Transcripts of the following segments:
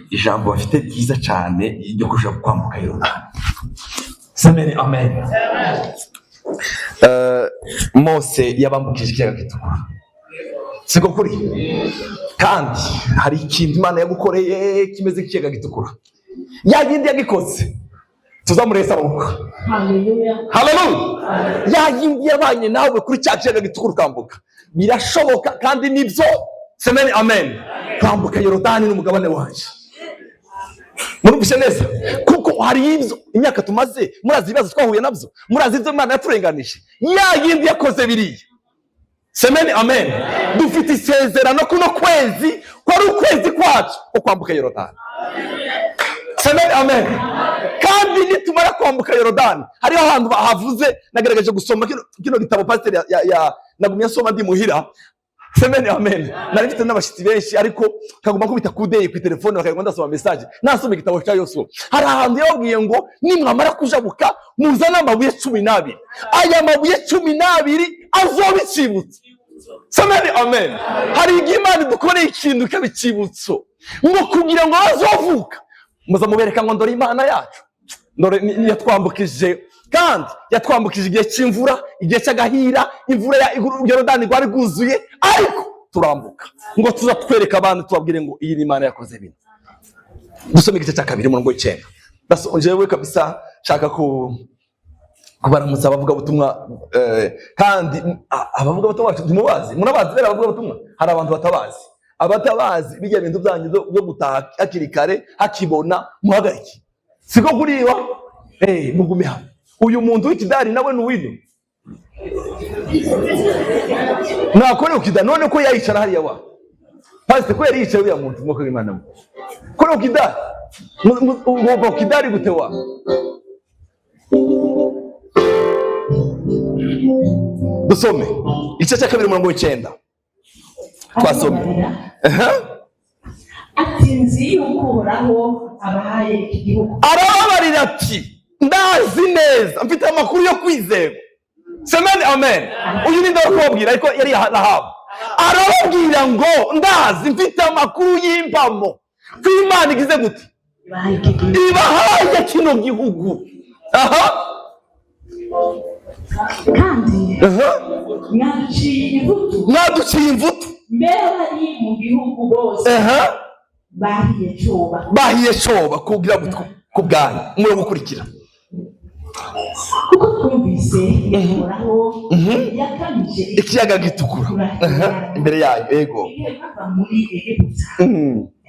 ijambo bafite ryiza cyane ryo kuja kwambuka Yorodani. Amen, amen. Mose yabambukije ikiyaga gitukura, siko kuri? Kandi hari ikintu Imana yagukoreye kimeze nk'ikiyaga gitukura, yagindi yagikoze tuzamuresa amaboko. Haleluya, haleluya. Yagindi yabanye nawe kuri cya kiyaga gitukura ukambuka, birashoboka kandi nibyo. Amen, amen. Kwambuka Yorodani n'umugabane wanje, murumvishe neza, kuko hari ibyo imyaka tumaze, murazi ibibazo twahuye nabyo, murazi ibyo Imana yaturenganije, yagindi yakoze biriya. Amen, amen. Dufite isezerano kuno kwezi kwari ukwezi kwacu ko kwambuka Yorodani. Amen, amen. Kandi nitumara kwambuka Yorodani, hariho ahantu bahavuze, nagerageje gusoma kino gitabo pasiteri nagumye nsoma ndi muhira. Amen, amen. Nari mfite n'abashitsi benshi ariko kaguma kubita kudeye ku telefone bakagenda ndasoma message, nasoma igitabo cya Yosuwa. Hari ahantu yabwiye ngo nimwamara kujabuka muzana amabuye 12, aya mabuye 12 azobicibutsa. Amen, amen. Hari igihe Imana dukoreye ikintu kabicibutso ngo kugira ngo bazovuka muza mubereka ngo ndore Imana yacu, ndore yatwambukije, kandi yatwambukije igihe cy'imvura, igihe cy'agahira, imvura ya Yorodani rwari rwuzuye, ariko turambuka ngo tuza twereka abantu tubabwire ngo iyi ni Imana yakoze bino. Dusome igice cya 2 umurongo w'9. Njyewe kabisa shaka kubaramutsa abavuga butumwa, kandi abavuga butumwa bacu tumubazi, munabazi rero abavuga butumwa, hari abantu batabazi. Abatabazi bijya bintu byanyu byo gutaha hakiri kare hakibona muhagarike, siko kuriwa mugume hamwe. Uyu muntu w'ikidari nawe n'uwino nakore ukidari, none ko yayicara hariya wa pasite ko yari yicaye uya muntu mwoko w'Imana kore ukidari, ugomba ukidari gute wa? Dusome igice cya 2 umurongo w'9 twasome. Ati nzi yuko Uhoraho abahaye iki gihugu. Arababarira ati ndazi neza, mfite amakuru yo kwizera. Amen, amen. Uyu ni ndakubwira ariko yari Rahabu. Arababwira ngo ndazi, mfite amakuru y'impamo ko Imana igize gute, ibahaye kino gihugu. Kandi mwaduciye imvutu mbere bari mu gihugu bose bahiye coba kugira kubwanyu. Umwe gukurikira kuko twumvise Uhoraho yakamije ikiyaga gitukura imbere yayo, yego, muri Egiputa,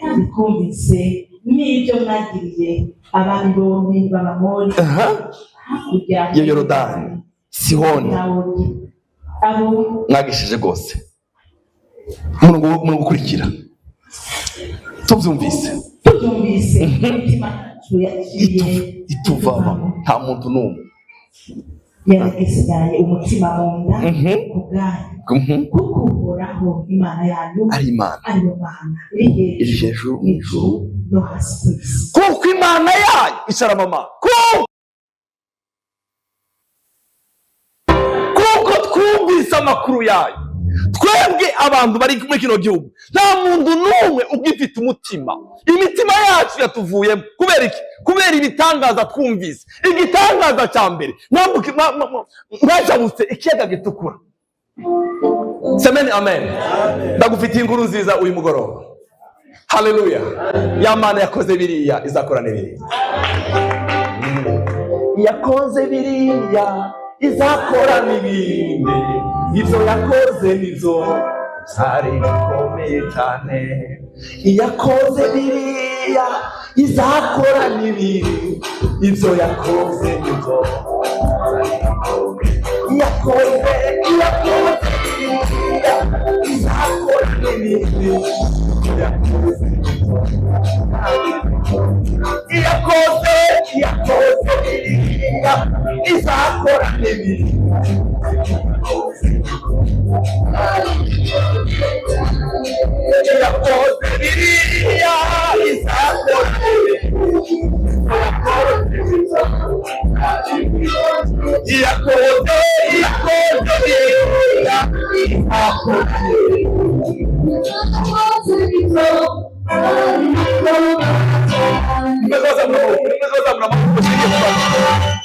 kandi twumvise n'ibyo mwagiriye abami bombi b'Abamori hakurya ya Yorodani, Sihoni, mwagishije rwose. Umuntu gukurikira tubyumvise imitima yaciye ituvama, nta muntu n'umwe yaragisigaye umutima mu nda kubwanyu, kuko Uhoraho Imana yanyu ari Imana, ariyo Mana iri hejuru mu ijuru no hasi ku isi. Kuko Imana yanyu icara mama, kuko twumvise amakuru yayo. Twebwe abantu bari muri kino gihugu nta muntu n'umwe ugifite umutima, imitima yacu yatuvuyemo. Kubera iki? Kubera ibitangaza twumvise. Igitangaza cya mbere mwajabutse ikiyaga gitukura. Amen, amen. Ndagufitiye inkuru nziza uyu mugoroba. Haleluya. Ya Mana yakoze biriya izakora n'ibiriya, yakoze biriya izakora n'ibindi. Ibyo yakoze nibyo byari bikomeye cyane. Yakoze biriya izakora n'ibindi. Ibyo yakoze nibyo yakoze biriya izakora n'ibindi. Yakoze biriya izakora n'ibindi. Yakoze biriya izakora n'ibindi. Yakoze biriya izakora n'ibindi.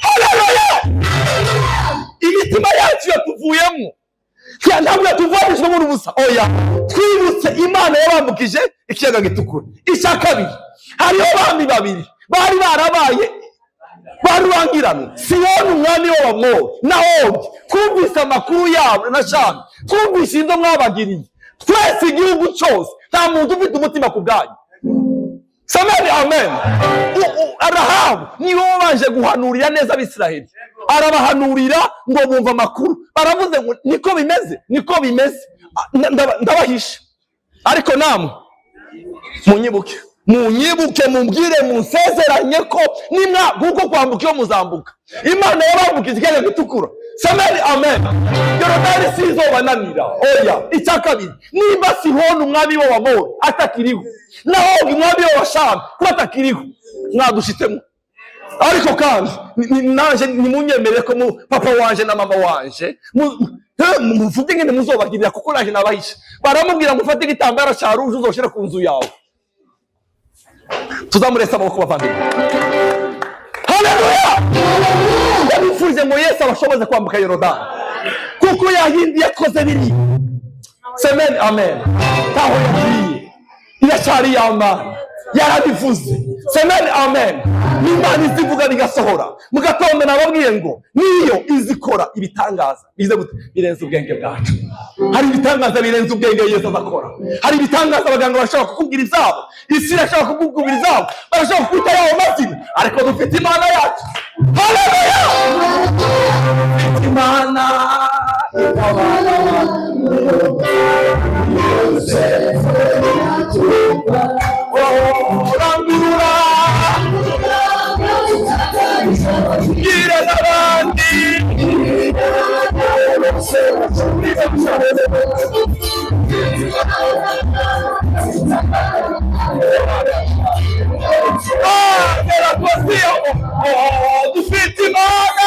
Haleluya! Imitima yacu yatuvuyemo. Ntabwo yatuvanishwe mu busa. Oya, twibutse Imana yabambukije ikiyaga gitukura. Icya kabiri, hariho abami babiri bari barabaye barubangirana. Sihoni umwami w'Abamori na Ogi. Twumvise amakuru yabo na Shami. Twumvise indo mwabagiriye. Twese igihugu cyose nta muntu ufite umutima ku bwanyu. Samani amen. Arahabu niwe wabanje guhanurira neza Abisiraheli. Arabahanurira ngo bumva amakuru. Baravuze ngo niko bimeze, niko bimeze. Ndabahisha. Ariko namwe munyibuke. Munyibuke mumbwire munsezeranye ko nimwa guko kwambuka iyo muzambuka. Imana yabambukije ikiyaga gitukura. Samani amen. Yorodani sizobananira. Oya, icya kabiri, nimba Sihoni umwami w'Abamori atakiriho, naho umwami w'Abashami atakiriho, mwadushitemo. Ariko kandi nanje nimunyemerere ko papa wanje na mama wanje muvuge ngene muzobagirira kuko naje nabahisha. Baramubwira ngo ufate igitambaro cya ruje uzoshira ku nzu yawe. Tuzamuresa amaboko bavandimwe. Haleluya! Yabifuje ngo Yesu abashoboze kwambuka Yorodani kuko yahindi yakoze biri. Amen, amen. Taho yagiye iracyari y'Imana, yarabivuze. Amen, amen. N'Imana izivuga bigasohora. Mu gatondo nababwiye ngo niyo izikora ibitangaza bize gute birenze ubwenge bwacu. Hari ibitangaza birenze ubwenge Yesu azakora. Hari ibitangaza abaganga bashaka kukubwira izabo, isi irashaka kukubwira izabo, barashaka kwita yawo mazina, ariko dufite Imana yacu. Haleluya! Imana rangurura gira n'abandi dufite Imana.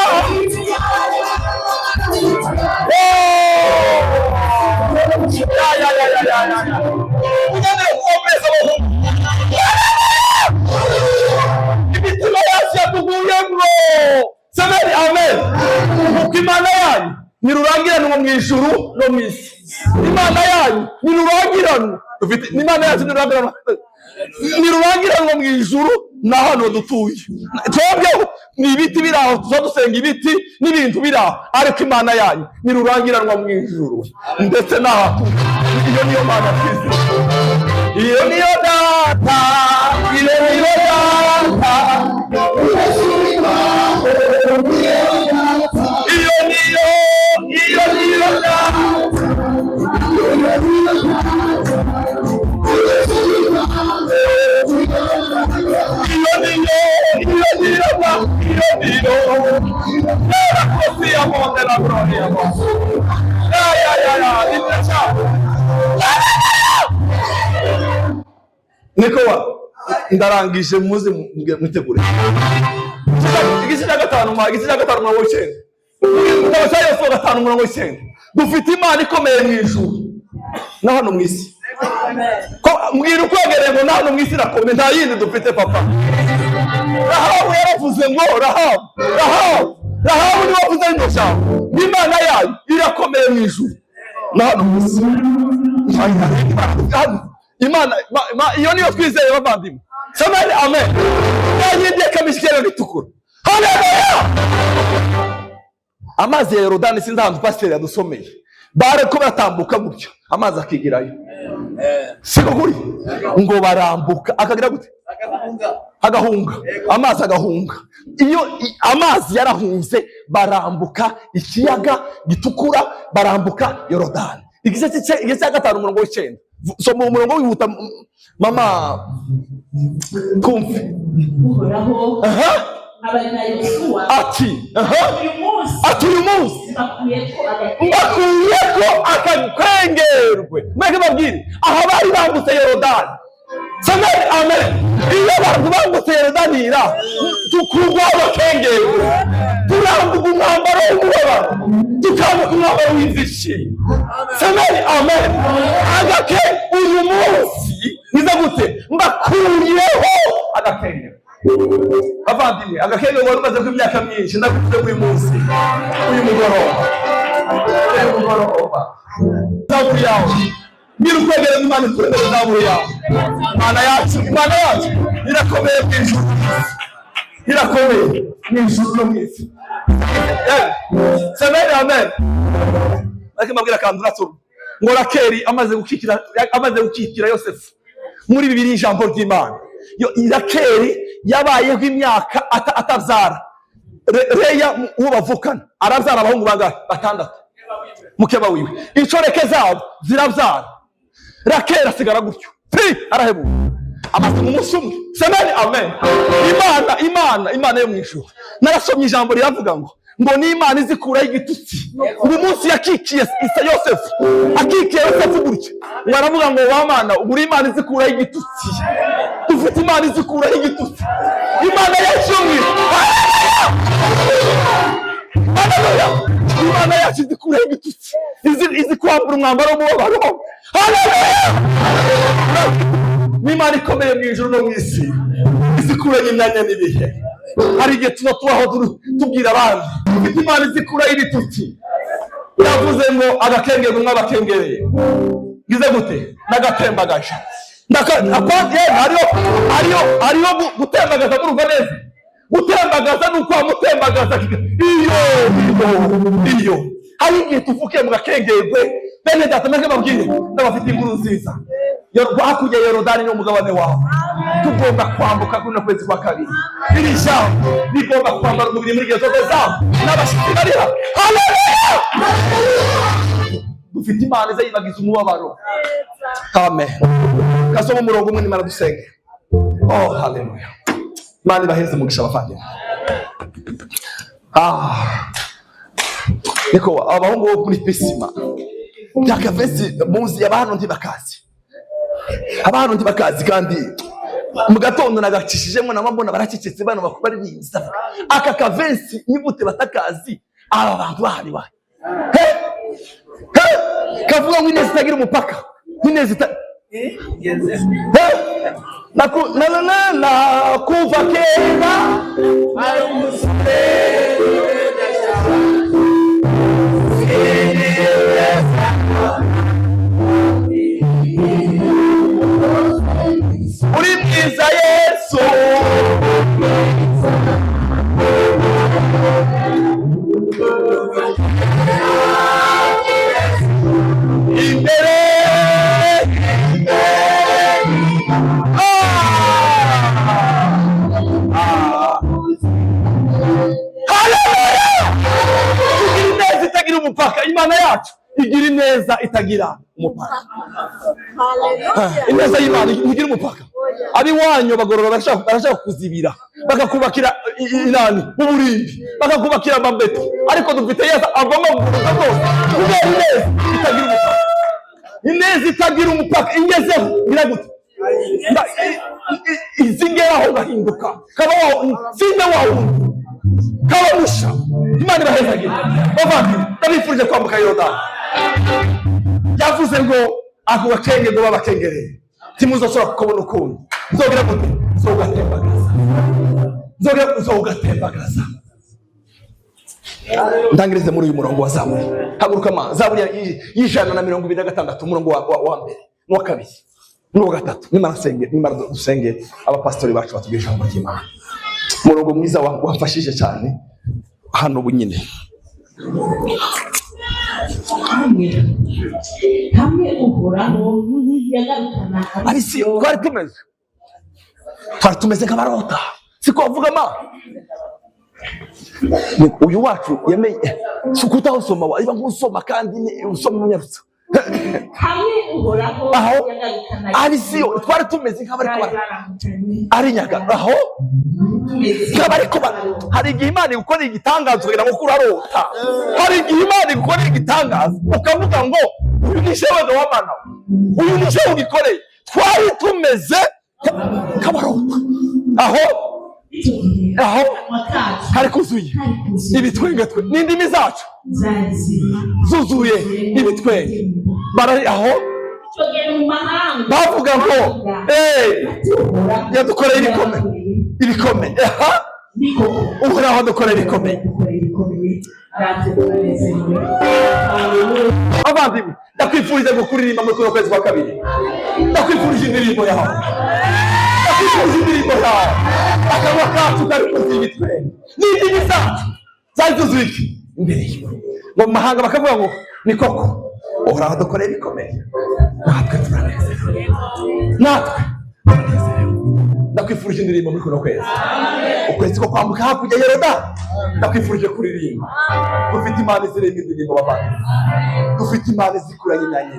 Imitima yacu yatuguyemo. Samari amen. Kuko Imana yanyu nirurangiranwa mu ijuru no mu isi. Imana yanyu nirurangiranwa. Imana yacu nirurangiranwa mu ijuru na hano dutuye. Twebwe ni ibiti biraho tuzadusenga ibiti n'ibintu biraho, ariko Imana yanyu nirurangiranwa mu ijuru ndetse n'aho. Iyo niyo Mana twize. Iyo niyo data, iyo niyo data, iyo niyo data, Nikowa ndarangije muze mwitegure. Igice cya gatanu mirongo icyenda. Igitabo cya Yosuwa 5:9. Dufite Imana ikomeye mu ijuru na hano mu isi. Mbwira ukwegereye ngo na hano mu isi irakomeye, nta yindi dufite papa. Rahabu yaravuze ngo Rahabu ni wavuze ngo cyangwa Imana yayo irakomeye mu ijuru na hano mu isi. Imana iyo niyo twizeye bavandimwe. Samari amen. Yanyindiye kamishikera gitukura. Haleluya! Amazi ya Yorodani sinzi ahantu pasiteri yadusomeye. Bareko batambuka gutyo amazi akigirayo. Siko kuri ngo barambuka akagira gute? Agahunga. Amazi agahunga. Iyo amazi yarahunze barambuka ikiyaga gitukura, barambuka Yorodani. Igice cya 5:9. So mu murongo wihuta mama kumve. Uhoraho abana Yosuwa ati uyu munsi mbakuyeko akakwengerwe. Mweke babwire aho bari bambutse Yorodani. Samari amen. Iyo abantu bambutse Yorodani tukugwa bakengerwe, turambuka umwambaro w'umubabaro, tukambuka umwambaro w'izishimo. Samari amen. Agake uyu munsi niza gute mbakuyeho agakengerwe. Abavandimwe, agakenge wari umaze ku imyaka myinshi ndakuze uyu munsi, uyu mugoroba. Zaburi yawe niba ukwegereza Imana ikuremere zaburi yawe. Imana yacu irakomeye mu ijuru, irakomeye mu ijuru no mu isi. Semeni amen. Ariko mbabwira kandi uratsuru ngo Rakeli amaze gukikira Yosefu muri Bibiliya ijambo ry'Imana. Rakeli yabayeho imyaka atabyara. Leya uwo bavukana arabyara abahungu bangahe? 6. Mukeba wiwe inshoreke zabo zirabyara. Rakeli asigara gutyo arahebuka amaze mu munsi umwe. Semeni amen. Imana yo mu ijuru narasomye ijambo riravuga ngo ni Imana izikuraho igitutsi. Ubu munsi yakikiye Yosefu, akikiye Yosefu gutyo baravuga ngo wa Mana uri Imana izikuraho igitutsi. Dufite Imana izikuraho igitutsi, Imana yacu Imana yacu izikuraho igitutsi, izi kwambura umwambaro w'umubabaro. Imana ikomeye mu ijuru no mu isi, izikuraho imyanya n'ibihe. Hari igihe tubaho tubwira abandi dufite Imana izikuraho ibitutsi. Yavuze ngo agakengero mw'abakengereye ngize gute n'agatembagaje. Hariyo gutembagaza murumva neza. Gutembagaza ni uko wamutembagaza. Iyo hari igihe tuvukiye mu gakengerwe bene data mwebwe babwire n'abafite inkuru nziza. Hakurya ya Yorodani n'umugabane wawe tugomba kwambuka kuno kwezi kwa kabiri. Iri jambo rigomba kwambara umubiri muri gezo zabo n'abashitsi bariha. Haleluya! Dufite Imana izayibagiza umubabaro. Amen. Gasoma umurongo umwe nimara dusenge. Oh haleluya. Imana ibaheze umugisha abavandimwe. Niko abahungu bo kuri Pisima byakavesi muzi abantu ntibakazi. Abantu ntibakazi kandi mu gatondo nagacishijemo namabona barakicetse bano bakubari n'inza. Aka kavesi nibute batakazi aba bantu bahari wa. Kavuga ngo ineza itagira umupaka. Ineza na kuva kera ari umusore uri mwiza Yesu. Imbere ineza itagira umupaka. Imana yacu igira ineza itagira umupaka. Ineza y'Imana igira umupaka. Abiwanyu bagorora barashaka kuzibira bakakubakira inani uburimbi bakakubakira amabeto, ariko dufite Yesu avamo gusa rwose kubera ineza itagira umupaka. Ineza itagira umupaka ingezeho biragute izingeraho gahinduka kaba sinde wawe kaba musha. Imana ibahezagira bavandimwe ndabifurije kwambuka Yorodani. Yavuze ngo ako gakenge ngo babakengereye timuzashobora kukabona ukundi. Nzogera gute? Nzogatembagaza. Ndangirize muri uyu murongo wa Zaburi. Haguruka ma Zaburi y'126 umurongo wa mbere n'uwa kabiri n'uwa gatatu. Nimara dusenge abapastori bacu batubwira ijambo ry'Imana. Umurongo mwiza wamfashije cyane hano bunyine. Hamwe uhoraho yagarukana abisi twari tumeze nk'abarota. Siko bavuga ma uyu wacu yemeye sukuta usoma iba ngusoma kandi usoma umunyarutsa. Hamwe uhoraho yagarukana abisi twari tumeze nk'abari ari nyaga aho kabari ko hari igihe Imana ikora igitangazo kugira ngo kurarota. Hari igihe Imana ikora igitangazo ukavuga ngo uyu ni shewe wa Mana, uyu ni shewe ugikoreye. Twari tumeze kabarota aho hari kuzuye ibitwenge twe n'indimi zacu zuzuye ibitwenge. Barari aho bavuga ngo yadukoreye ibikomeye. ibikomeye. Uhoraho adukorera ibikomeye. Abavandimwe, ndakwifuriza kuririmba muri kuno kwezi kwa kabiri. Ndakwifurije indirimbo yawe. Ndakwifurije indirimbo yawe. Akanwa kacu kari kuzuye ibitwenge. N'indimi zacu zari zuzuye imbere yiwe. Mu mahanga bakavuga ngo ni koko uhoraho adukorera ibikomeye. Natwe turanezerewe. Natwe ndakwifurije indirimbo muri kuno kwezi. Ukwezi ko kwambuka hakurya ya Yorodani. Ndakwifurije kuririmba. Dufite imana zirenga indirimbo bavandimwe. Dufite imana zikuranye imyanya.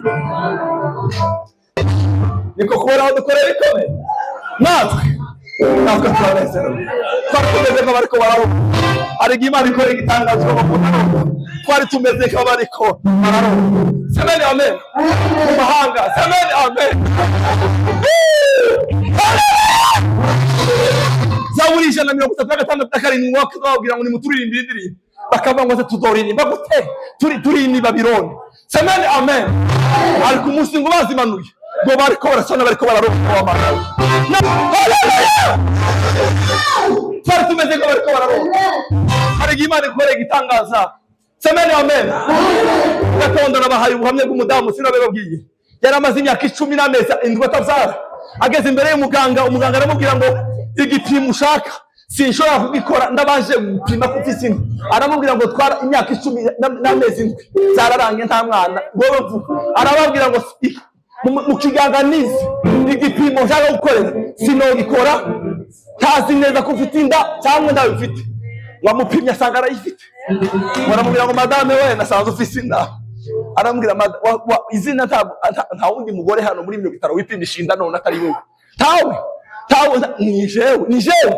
Niko kuhoraho adukorera ibikomeye. Natwe turanezerewe. Twakomeze nk'abariko bararoba. Ariko imana ikora igitangazo bakunda. Twari tumeze nk'abariko bararoba. Semeni amen. Mu mahanga. Semeni amen. Zaburi 136 wakababwira ngo nimuturirimbe indirimbo. Bakavuga ngo tuzoririmba gute? Turi Babiloni. Semeni amen. Ariko umunsi ngo bazimanuye. Ngo bariko barasona bariko bararoba amana. Haleluya! Twari tumeze nk'abariko bararoba. Ariko imana ikora igitangaza. Semeni amen. Gatondo nabahaye ubuhamya bw'umudamu sinababwiye. Yari amaze imyaka 10 n'amezi 7 atabyara. Ageze imbere y'umuganga, umuganga aramubwira ngo igipimo ushaka sinshobora kubikora, ndabaje gupima ku fisini. Aramubwira ngo twara imyaka 10 n'amezi 7 zararangiye nta mwana. Arababwira ngo mu kiganganizi igipimo ushaka gukorera sinogikora, tazi neza ko ufite inda cyangwa ndabifite. Wamupimye asanga arayifite. Baramubwira ngo madame we nasanze ufite inda. Arambwira izina nta wundi mugore hano muri bino bitaro wipimisha inda none atari wewe. Tawe ni jewe.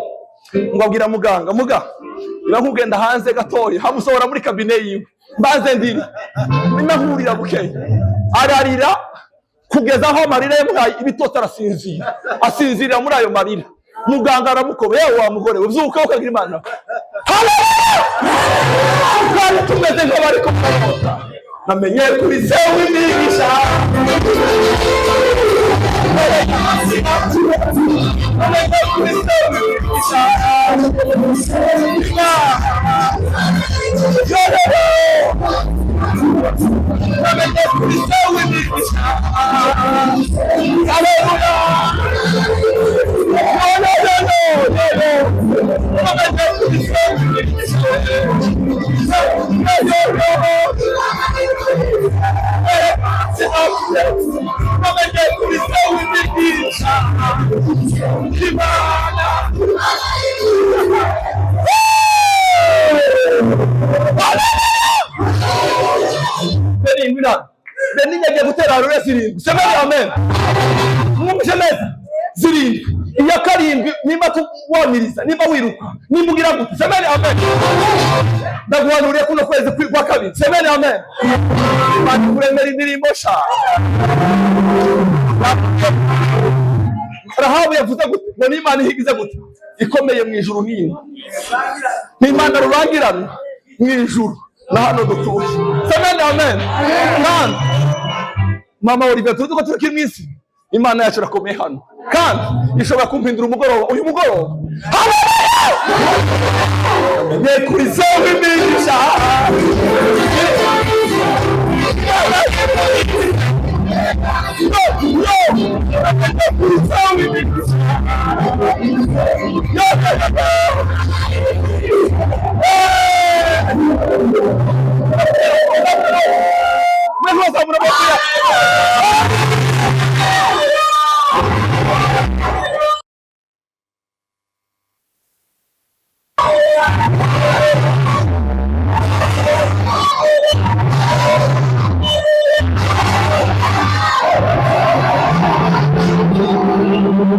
Ngabwira muganga, iba nkugenda hanze gatoya hamusohora muri kabine yiwe. Mbaze ndiri. Ninahurira bukeye. Ararira kugeza aho marira yamuhaye ibitotsi asinzira muri ayo marira. Muganga aramukobe, yewe wa mugore ubyuka ukagira imana. Haleluya! Kandi tumeze nk'abariko barota. Namenye kuri sewe imigisha. Namenye kuri sewe imigisha. Namenye kuri sewe imigisha. Haleluya! Amen. Zirindwi. Iya karindwi nimba tuwamiriza, nimba wiruka, nimba ugira gute. Semeni amen. Ndaguhanuriye kuno kwezi kwa kabiri. Semeni amen. Bati kuremera indirimbo sha. Rahabu yavuze gute? Ngo n'Imana ihigize gute? Ikomeye mu ijuru hino. N'Imana rurangirana mu ijuru na hano dutuye. Semeni amen. Kandi Mama Olivier tuzi ko turi mu isi. Imana yacu irakomeye hano. Kandi ishobora kumpindura umugoroba uyu mugoroba. Haleluya! Kuri sewe imigisha. Yo!